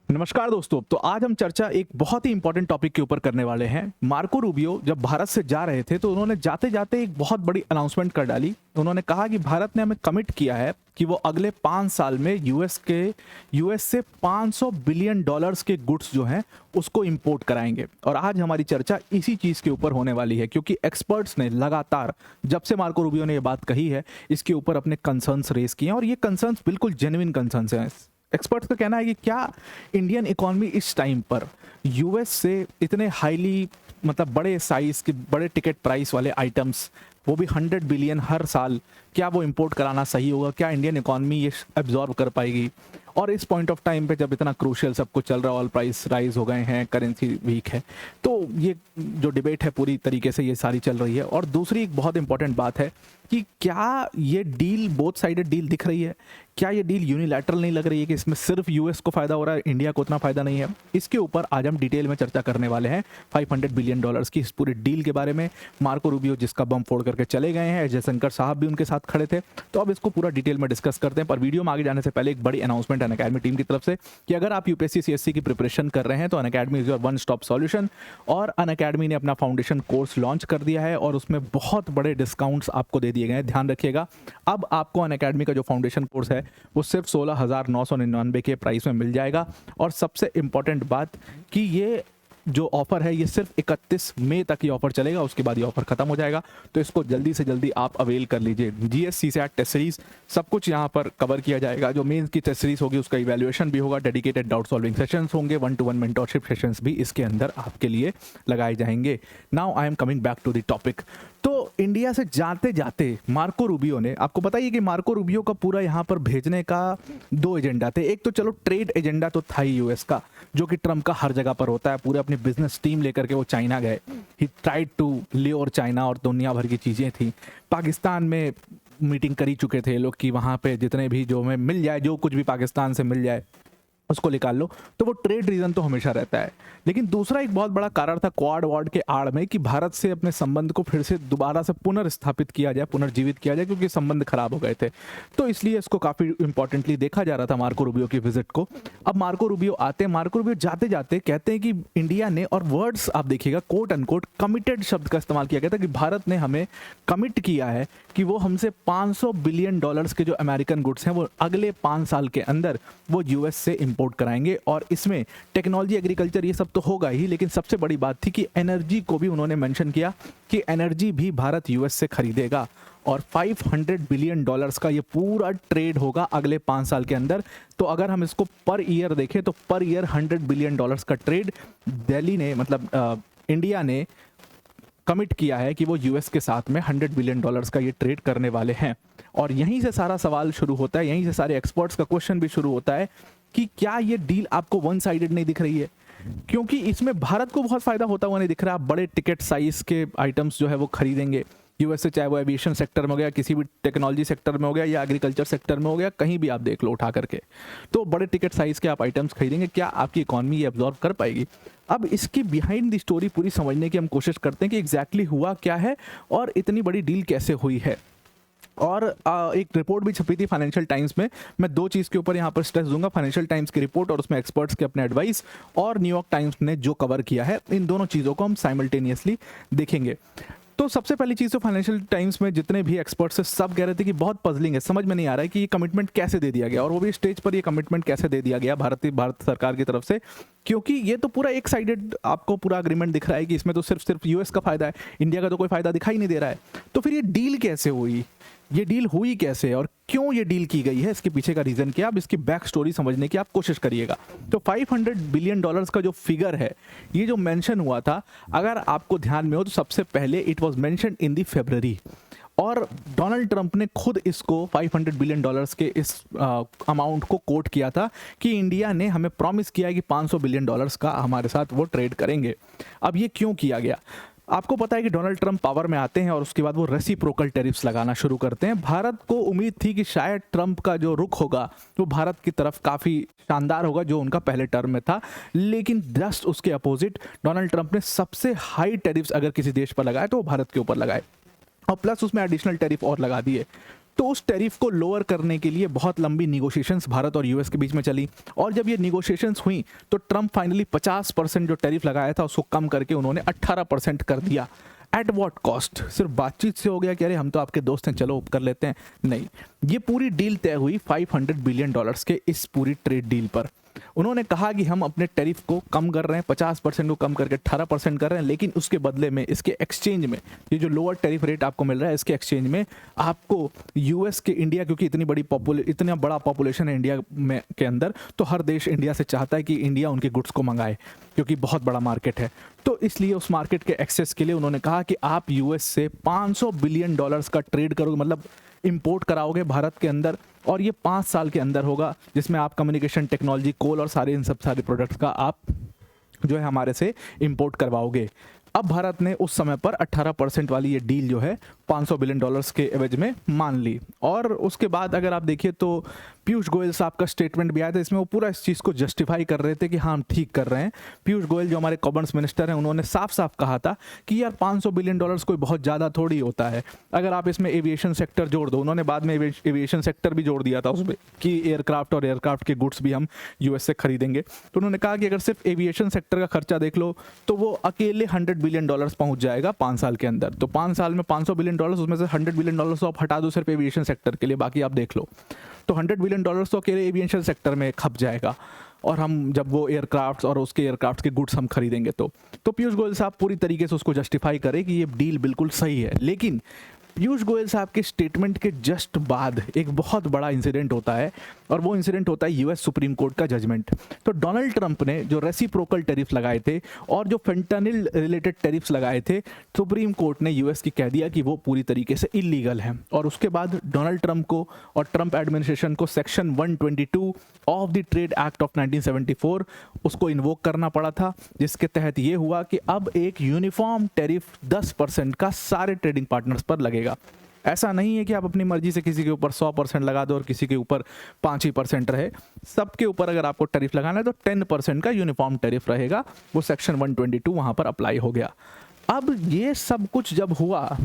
नमस्कार दोस्तों। तो आज हम चर्चा एक बहुत ही इंपॉर्टेंट टॉपिक के ऊपर करने वाले हैं। मार्को रूबियो जब भारत से जा रहे थे तो उन्होंने जाते जाते एक बहुत बड़ी अनाउंसमेंट कर डाली। उन्होंने कहा कि भारत ने हमें कमिट किया है कि वो अगले 5 साल में यूएस से 500 बिलियन डॉलर्स के गुड्स जो हैं उसको इंपोर्ट कराएंगे। और आज हमारी चर्चा इसी चीज़ के ऊपर होने वाली है, क्योंकि एक्सपर्ट्स ने लगातार जब से मार्को रूबियो ने ये बात कही है इसके ऊपर अपने कंसर्न्स रेज किए हैं, और ये कंसर्न्स बिल्कुल जेन्युइन कंसर्न्स हैं। एक्सपर्ट्स का कहना है कि क्या इंडियन इकोनॉमी इस टाइम पर यूएस से इतने हाईली बड़े साइज के बड़े टिकट प्राइस वाले आइटम्स, वो भी 100 बिलियन हर साल, क्या वो इंपोर्ट कराना सही होगा? क्या इंडियन इकोनॉमी ये एब्जॉर्व कर पाएगी? और इस पॉइंट ऑफ टाइम पे जब इतना क्रूशियल सब कुछ चल रहा है, ऑल प्राइस राइज हो गए हैं, करेंसी वीक है, तो ये जो डिबेट है पूरी तरीके से ये सारी चल रही है। और दूसरी एक बहुत इंपॉर्टेंट बात है कि क्या ये डील बोथ साइडेड डील दिख रही है? क्या ये डील यूनिलैटरल नहीं लग रही है कि इसमें सिर्फ यूएस को फायदा हो रहा है, इंडिया को उतना फायदा नहीं है? इसके ऊपर आज हम डिटेल में चर्चा करने वाले हैं 500 बिलियन डॉलर्स की इस पूरी डील के बारे में। मार्को रूबियो जिसका बम फोड़ करके चले गए हैं, जयशंकर साहब भी उनके साथ खड़े थे, तो अब इसको पूरा डिटेल में डिस्कस करते हैं। पर वीडियो में आगे जाने से पहले एक बड़ी अनाउंसमेंट है अनअकैडमी टीम की तरफ से कि अगर आप यूपीएससी सीएससी की प्रिपरेशन कर रहे हैं तो Unacademy is your one stop solution. और अनअकैडमी ने अपना फाउंडेशन कोर्स लॉन्च कर दिया है और उसमें बहुत बड़े डिस्काउंट्स आपको दे दिए गए हैं। ध्यान रखिएगा, अब आपको अनअकैडमी का जो फाउंडेशन कोर्स है वो सिर्फ 16,999 के प्राइस में मिल जाएगा। और सबसे इंपॉर्टेंट बात कि ये जो ऑफर है ये सिर्फ 31 मई तक ये ऑफर चलेगा, उसके बाद ये ऑफर खत्म हो जाएगा। तो इसको जल्दी से जल्दी आप अवेल कर लीजिए। जीएससी से टेस्ट सीरीज सब कुछ यहाँ पर कवर किया जाएगा। जो मेंस की टेस्ट सीरीज होगी उसका इवैल्यूएशन भी होगा, डेडिकेटेड डाउट सॉल्विंग सेशंस होंगे, 1-to-1 मेंटरशिप सेशंस भी इसके अंदर आपके लिए लगाए जाएंगे। Now I am coming back to the topic. तो इंडिया से जाते जाते मार्को रूबियो ने, आपको पता ही है कि मार्को रूबियो का पूरा यहाँ पर भेजने का 2 एजेंडा थे। एक तो चलो ट्रेड एजेंडा तो था ही यूएस का, जो कि ट्रम्प का हर जगह पर होता है। पूरे अपनी बिजनेस टीम लेकर के वो चाइना गए, he tried to lure China, और दुनिया भर की चीज़ें थी। पाकिस्तान में मीटिंग कर ही चुके थे लोग कि वहाँ पे जितने भी जो हमें मिल जाए, जो कुछ भी पाकिस्तान से मिल जाए उसको निकाल लो। तो वो ट्रेड रीजन तो हमेशा रहता है। लेकिन दूसरा एक बहुत बड़ा कारण था क्वाड वार्ड के आड़ में कि भारत से अपने संबंध को फिर से दोबारा से पुनर्स्थापित किया जाए, पुनर्जीवित किया जाए, क्योंकि संबंध खराब हो गए थे। तो इसलिए इसको काफ़ी इंपॉर्टेंटली देखा जा रहा था मार्को रूबियो की विजिट को। अब मार्को रूबियो आते हैं, मार्को रूबियो जाते जाते कहते हैं कि इंडिया ने, और वर्ड्स आप देखिएगा कोट अनकोट कमिटेड शब्द का इस्तेमाल किया गया था, कि भारत ने हमें कमिट किया है कि वो हमसे 500 बिलियन डॉलर्स के जो अमेरिकन गुड्स हैं वो अगले 5 साल के अंदर वो यूएस से इंपोर्ट कराएंगे। और इसमें टेक्नोलॉजी, एग्रीकल्चर, ये सब तो होगा ही, लेकिन सबसे बड़ी बात थी कि एनर्जी को भी उन्होंने मेंशन किया कि एनर्जी भी भारत यूएस से खरीदेगा। और 500 बिलियन डॉलर्स का ये पूरा ट्रेड होगा अगले 5 साल के अंदर। तो अगर हम इसको पर ईयर देखें तो पर ईयर 100 बिलियन डॉलर्स का ट्रेड दिल्ली ने, इंडिया ने कमिट किया है कि वो यूएस के साथ में 100 बिलियन डॉलर्स का ये ट्रेड करने वाले हैं। और यहीं से सारा सवाल शुरू होता है, यहीं से सारे एक्सपर्ट्स का क्वेश्चन भी शुरू होता है कि क्या ये डील आपको वन साइडेड नहीं दिख रही है? क्योंकि इसमें भारत को बहुत फायदा होता हुआ नहीं दिख रहा। बड़े टिकट साइज के आइटम्स जो है वो खरीदेंगे यूएस से, चाहे वो एविएशन सेक्टर में हो गया, किसी भी टेक्नोलॉजी सेक्टर में हो गया, या एग्रीकल्चर सेक्टर में हो गया, कहीं भी आप देख लो उठा करके, तो बड़े टिकट साइज के आप आइटम्स खरीदेंगे। क्या आपकी इकॉनमी ये एब्जॉर्व कर पाएगी? अब इसकी बिहाइंड द स्टोरी पूरी समझने की हम कोशिश करते हैं कि एग्जैक्टली हुआ क्या है और इतनी बड़ी डील कैसे हुई है। और एक रिपोर्ट भी छपी थी फाइनेंशियल टाइम्स में। मैं 2 चीज़ के ऊपर यहाँ पर स्ट्रेस दूंगा, फाइनेंशियल टाइम्स की रिपोर्ट और उसमें एक्सपर्ट्स के अपने एडवाइस, और न्यूयॉर्क टाइम्स ने जो कवर किया है। इन दोनों चीज़ों को हम साइमल्टेनियसली देखेंगे। तो सबसे पहली चीज़ तो फाइनेंशियल टाइम्स में जितने भी एक्सपर्ट्स हैं सब कह रहे थे कि बहुत पजलिंग है, समझ में नहीं आ रहा है कि ये कमिटमेंट कैसे दे दिया गया, और वो भी स्टेज पर ये कमिटमेंट कैसे दे दिया गया भारत सरकार की तरफ से। क्योंकि ये तो पूरा एक साइडेड आपको पूरा अग्रीमेंट दिख रहा है कि इसमें तो सिर्फ यूएस का फायदा है, इंडिया का तो कोई फायदा दिखाई नहीं दे रहा है। तो फिर ये डील कैसे हुई, ये डील हुई कैसे, और क्यों ये डील की गई है, इसके पीछे का रीजन क्या, अब इसकी बैक स्टोरी समझने की आप कोशिश करिएगा। तो 500 बिलियन डॉलर्स का जो फिगर है, ये जो मेंशन हुआ था, अगर आपको ध्यान में हो तो सबसे पहले इट वाज मेंशन्ड इन दी फरवरी, और डोनाल्ड ट्रंप ने खुद इसको 500 बिलियन डॉलर्स के इस अमाउंट को कोट किया था कि इंडिया ने हमें प्रॉमिस किया है कि 500 बिलियन डॉलर्स का हमारे साथ वो ट्रेड करेंगे। अब ये क्यों किया गया? आपको पता है कि डोनाल्ड ट्रंप पावर में आते हैं और उसके बाद वो रेसिप्रोकल टैरिफ्स लगाना शुरू करते हैं। भारत को उम्मीद थी कि शायद ट्रंप का जो रुख होगा वो भारत की तरफ काफ़ी शानदार होगा, जो उनका पहले टर्म में था। लेकिन जस्ट उसके अपोजिट डोनाल्ड ट्रंप ने सबसे हाई टैरिफ्स अगर किसी देश पर लगाए तो वो भारत के ऊपर लगाए, और प्लस उसमें एडिशनल टैरिफ और लगा दिए। तो उस टैरिफ को लोअर करने के लिए बहुत लंबी निगोशिएशंस भारत और यूएस के बीच में चली, और जब ये निगोशिएशंस हुई तो ट्रंप फाइनली 50% जो टैरिफ लगाया था उसको कम करके उन्होंने 18% कर दिया। At what cost? सिर्फ बातचीत से हो गया कि अरे हम तो आपके दोस्त हैं, चलो कर लेते हैं? नहीं, ये पूरी डील तय हुई $500 बिलियन के इस पूरी ट्रेड डील पर। उन्होंने कहा कि हम अपने टैरिफ को कम कर रहे हैं, 50% को कम करके 18% कर रहे हैं, लेकिन उसके बदले में, इसके एक्सचेंज में, ये जो लोअर टैरिफ रेट आपको मिल रहा है इसके एक्सचेंज में आपको यूएस के, इंडिया क्योंकि इतना बड़ा पॉपुलेशन है इंडिया में के अंदर, तो हर देश इंडिया से चाहता है कि इंडिया उनके गुड्स को मंगाए क्योंकि बहुत बड़ा मार्केट है। तो इसलिए उस मार्केट के एक्सेस के लिए उन्होंने कहा कि आप यूएस से $500 बिलियन का ट्रेड करोगे, मतलब इंपोर्ट कराओगे भारत के अंदर, और ये 5 साल के अंदर होगा, जिसमें आप कम्युनिकेशन टेक्नोलॉजी, कोल और इन सारे प्रोडक्ट्स का आप जो है हमारे से इंपोर्ट करवाओगे। अब भारत ने उस समय पर 18% वाली ये डील जो है $500 बिलियन के एवज में मान ली। और उसके बाद अगर आप देखिए तो पीयूष गोयल साहब का स्टेटमेंट भी आया था, इसमें वो पूरा इस चीज़ को जस्टिफाई कर रहे थे कि हाँ हम ठीक कर रहे हैं। पीयूष गोयल जो हमारे कॉमर्स मिनिस्टर हैं, उन्होंने साफ साफ कहा था कि यार $500 बिलियन कोई बहुत ज़्यादा थोड़ी होता है, अगर आप इसमें एविएशन सेक्टर जोड़ दो। उन्होंने बाद में एविएशन सेक्टर भी जोड़ दिया था उसमें कि एयरक्राफ्ट और एयरक्राफ्ट के गुड्स भी हम यूएस से खरीदेंगे। तो उन्होंने कहा कि अगर सिर्फ एविएशन सेक्टर का खर्चा देख लो तो वो अकेले $100 बिलियन पहुंच जाएगा 5 साल के अंदर। तो 5 साल में $500 बिलियन, उसमें से $100 बिलियन तो आप हटा दो सिर्फ एविएशन सेक्टर के लिए, बाकी आप देख लो तो $100 बिलियन तो अकेले एविएशन सेक्टर में खप जाएगा। और हम जब वो एयरक्राफ्ट और उसके एयरक्राफ्ट के गुड्स हम खरीदेंगे तो पीयूष गोयल साहब पूरी तरीके से उसको जस्टिफाई करे कि ये डील बिल्कुल सही है। लेकिन पीयूष गोयल साहब के स्टेटमेंट के जस्ट बाद एक बहुत बड़ा इंसिडेंट होता है, और वो इंसिडेंट होता है यूएस सुप्रीम कोर्ट का जजमेंट। तो डोनाल्ड ट्रंप ने जो रेसिप्रोकल टैरिफ लगाए थे और जो फेंटानिल रिलेटेड टैरिफ्स लगाए थे, सुप्रीम कोर्ट ने यूएस की कह दिया कि वो पूरी तरीके से इलीगल हैं। और उसके बाद डोनाल्ड ट्रंप को और ट्रंप एडमिनिस्ट्रेशन को section 122 of the trade act of 1974 उसको इन्वोक करना पड़ा था, जिसके तहत ये हुआ कि अब एक यूनिफॉर्म टैरिफ 10% का सारे ट्रेडिंग पार्टनर्स पर लगेगा। ऐसा नहीं है कि आप अपनी मर्जी से किसी के ऊपर 100% लगा दो और किसी के ऊपर 5% रहे। सबके ऊपर अगर आपको टैरिफ लगाना है तो 10% का यूनिफॉर्म टैरिफ रहेगा। वो सेक्शन 122 वहाँ पर अप्लाई हो गया। अब ये सब कुछ जब हुआ,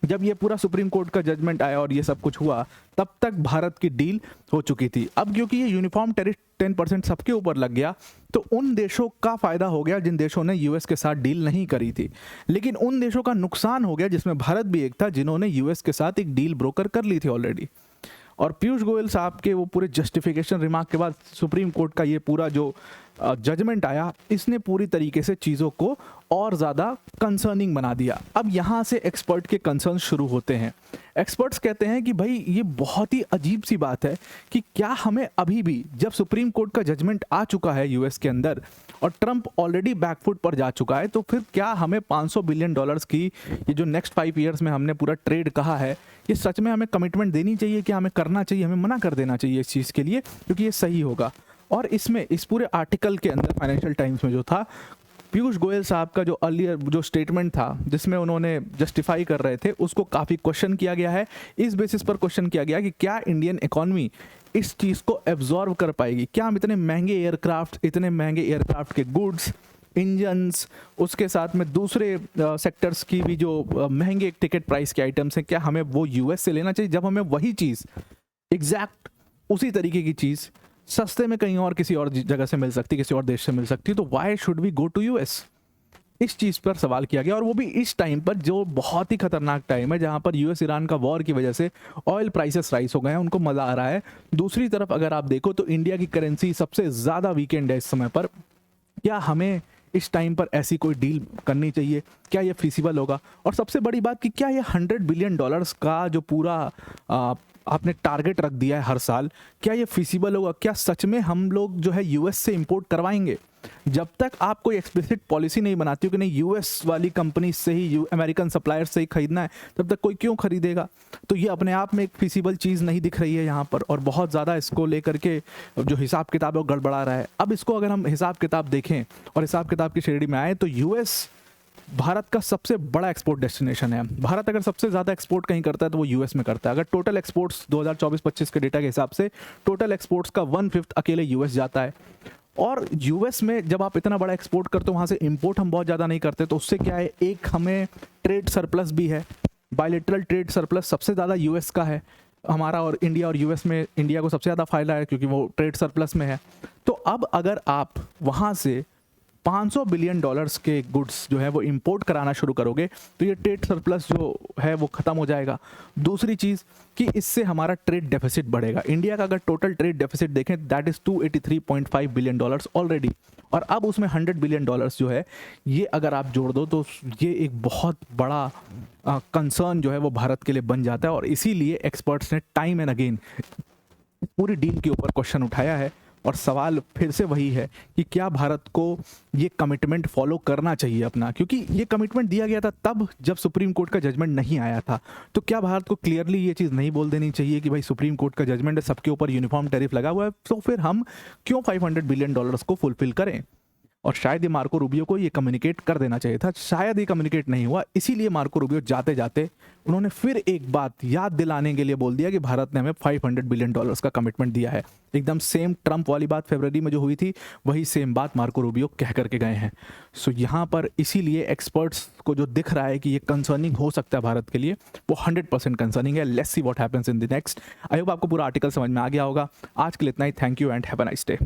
जब ये पूरा सुप्रीम कोर्ट का जजमेंट आया और ये सब कुछ हुआ, तब तक भारत की डील हो चुकी थी। अब क्योंकि ये यूनिफॉर्म टैरिफ 10% सबके ऊपर लग गया, तो उन देशों का फायदा हो गया जिन देशों ने यूएस के साथ डील नहीं करी थी, लेकिन उन देशों का नुकसान हो गया जिसमें भारत भी एक था, जिन्होंने यूएस के साथ एक डील ब्रोकर कर ली थी ऑलरेडी। और पीयूष गोयल साहब के वो पूरे जस्टिफिकेशन रिमार्क के बाद सुप्रीम कोर्ट का ये पूरा जो जजमेंट आया, इसने पूरी तरीके से चीज़ों को और ज़्यादा कंसर्निंग बना दिया। अब यहाँ से एक्सपर्ट के कंसर्न शुरू होते हैं। एक्सपर्ट्स कहते हैं कि भाई ये बहुत ही अजीब सी बात है कि क्या हमें अभी भी, जब सुप्रीम कोर्ट का जजमेंट आ चुका है यूएस के अंदर और ट्रंप ऑलरेडी बैकफुट पर जा चुका है, तो फिर क्या हमें $500 बिलियन की ये जो नेक्स्ट 5 ईयर्स में हमने पूरा ट्रेड कहा है, ये सच में हमें कमिटमेंट देनी चाहिए, क्या हमें करना चाहिए, हमें मना कर देना चाहिए इस चीज़ के लिए, क्योंकि ये सही होगा। और इसमें इस पूरे आर्टिकल के अंदर फाइनेंशियल टाइम्स में जो था, पीयूष गोयल साहब का जो अर्लियर जो स्टेटमेंट था जिसमें उन्होंने जस्टिफाई कर रहे थे, उसको काफ़ी क्वेश्चन किया गया है। इस बेसिस पर क्वेश्चन किया गया कि क्या इंडियन इकोनॉमी इस चीज़ को एब्जॉर्व कर पाएगी, क्या हम इतने महंगे एयरक्राफ्ट के गुड्स, इंजन्स, उसके साथ में दूसरे सेक्टर्स की भी जो महंगे टिकट प्राइस के आइटम्स हैं, क्या हमें वो यूएस से लेना चाहिए, जब हमें वही चीज़ एग्जैक्ट उसी तरीके की चीज़ सस्ते में कहीं और किसी और जगह से मिल सकती, किसी और देश से मिल सकती, तो why should we go to US? इस चीज़ पर सवाल किया गया, और वो भी इस टाइम पर जो बहुत ही खतरनाक टाइम है, जहां पर यूएस ईरान का वॉर की वजह से ऑयल प्राइसेस राइज हो गए हैं, उनको मज़ा आ रहा है। दूसरी तरफ अगर आप देखो तो इंडिया की करेंसी सबसे ज़्यादा वीकेंड है इस समय पर। क्या हमें इस टाइम पर ऐसी कोई डील करनी चाहिए? क्या ये फीसिबल होगा? और सबसे बड़ी बात कि क्या ये $100 बिलियन का जो पूरा आपने टारगेट रख दिया है हर साल, क्या ये फीसिबल होगा? क्या सच में हम लोग जो है यूएस से इंपोर्ट करवाएंगे? जब तक आप कोई एक्सप्लिसिट पॉलिसी नहीं बनाती हो कि नहीं यूएस वाली कंपनी से ही, अमेरिकन सप्लायर से ही खरीदना है, तब तक कोई क्यों खरीदेगा? तो ये अपने आप में एक फीसिबल चीज़ नहीं दिख रही है यहाँ पर, और बहुत ज़्यादा इसको लेकर के जो हिसाब किताब है वो गड़बड़ा रहा है। अब इसको अगर हम हिसाब किताब देखें और हिसाब किताब की श्रेणी में आए, तो यूएस भारत का सबसे बड़ा एक्सपोर्ट डेस्टिनेशन है। भारत अगर सबसे ज़्यादा एक्सपोर्ट कहीं करता है तो वो यूएस में करता है। अगर टोटल एक्सपोर्ट्स 2024-25 के डेटा के हिसाब से टोटल एक्सपोर्ट्स का 1/5 अकेले यूएस जाता है। और यूएस में जब आप इतना बड़ा एक्सपोर्ट करते हो, वहाँ से इंपोर्ट हम बहुत ज़्यादा नहीं करते, तो उससे क्या है, एक हमें ट्रेड सरप्लस भी है। बायलेटरल ट्रेड सरप्लस सबसे ज़्यादा यूएस का है। हमारा और इंडिया और यूएस में इंडिया को सबसे ज़्यादा फायदा है क्योंकि वो ट्रेड सरप्लस में है। तो अब अगर आप वहाँ से 500 बिलियन डॉलर्स के गुड्स जो है वो इंपोर्ट कराना शुरू करोगे तो ये ट्रेड सरप्लस जो है वो ख़त्म हो जाएगा। दूसरी चीज़ कि इससे हमारा ट्रेड डेफिसिट बढ़ेगा। इंडिया का अगर टोटल ट्रेड डेफिसिट देखें that is 283.5 billion dollars already, और अब उसमें 100 बिलियन डॉलर्स जो है ये अगर आप जोड़ दो तो ये एक बहुत बड़ा कंसर्न जो है वो भारत के लिए बन जाता है। और इसीलिए एक्सपर्ट्स ने टाइम एंड अगेन पूरी डील के ऊपर क्वेश्चन उठाया है। और सवाल फिर से वही है कि क्या भारत को ये कमिटमेंट फॉलो करना चाहिए अपना, क्योंकि ये कमिटमेंट दिया गया था तब जब सुप्रीम कोर्ट का जजमेंट नहीं आया था। तो क्या भारत को क्लियरली ये चीज़ नहीं बोल देनी चाहिए कि भाई सुप्रीम कोर्ट का जजमेंट है, सबके ऊपर यूनिफॉर्म टैरिफ लगा हुआ है, तो फिर हम क्यों 500 बिलियन डॉलर्स को फुलफिल करें। और शायद ये मार्को रूबियो को ये कम्युनिकेट कर देना चाहिए था, शायद ये कम्युनिकेट नहीं हुआ, इसीलिए मार्को रूबियो जाते जाते उन्होंने फिर एक बात याद दिलाने के लिए बोल दिया कि भारत ने हमें 500 बिलियन डॉलर्स का कमिटमेंट दिया है। एकदम सेम ट्रंप वाली बात फरवरी में जो हुई थी वही सेम बात मार्को रूबियो कह करके गए हैं। सो यहाँ पर इसीलिए एक्सपर्ट्स को जो दिख रहा है कि ये कंसर्निंग हो सकता है भारत के लिए, वो 100% कंसर्निंग है। Let's see what happens in the next. I hope आपको पूरा आर्टिकल समझ में आ गया होगा। आज के लिए इतना ही। Thank you and have a nice day.